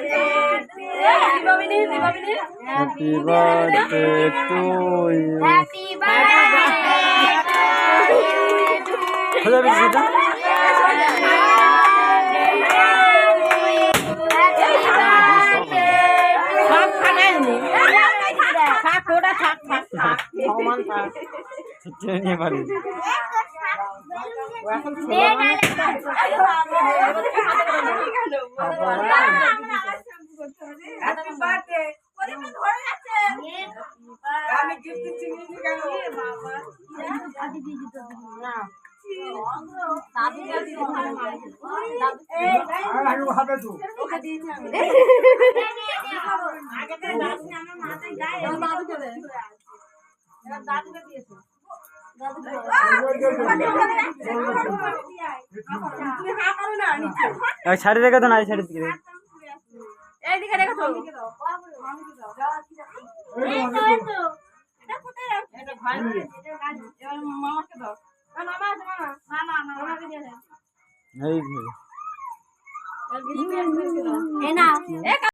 Happy birthday to you. Happy birthday to ছাড়ি রেখে তো না ছাড়ি দিকে এইদিকে রেখে তো মামাকে দাও মামা মামাকে দিয়ে দাও এই এই না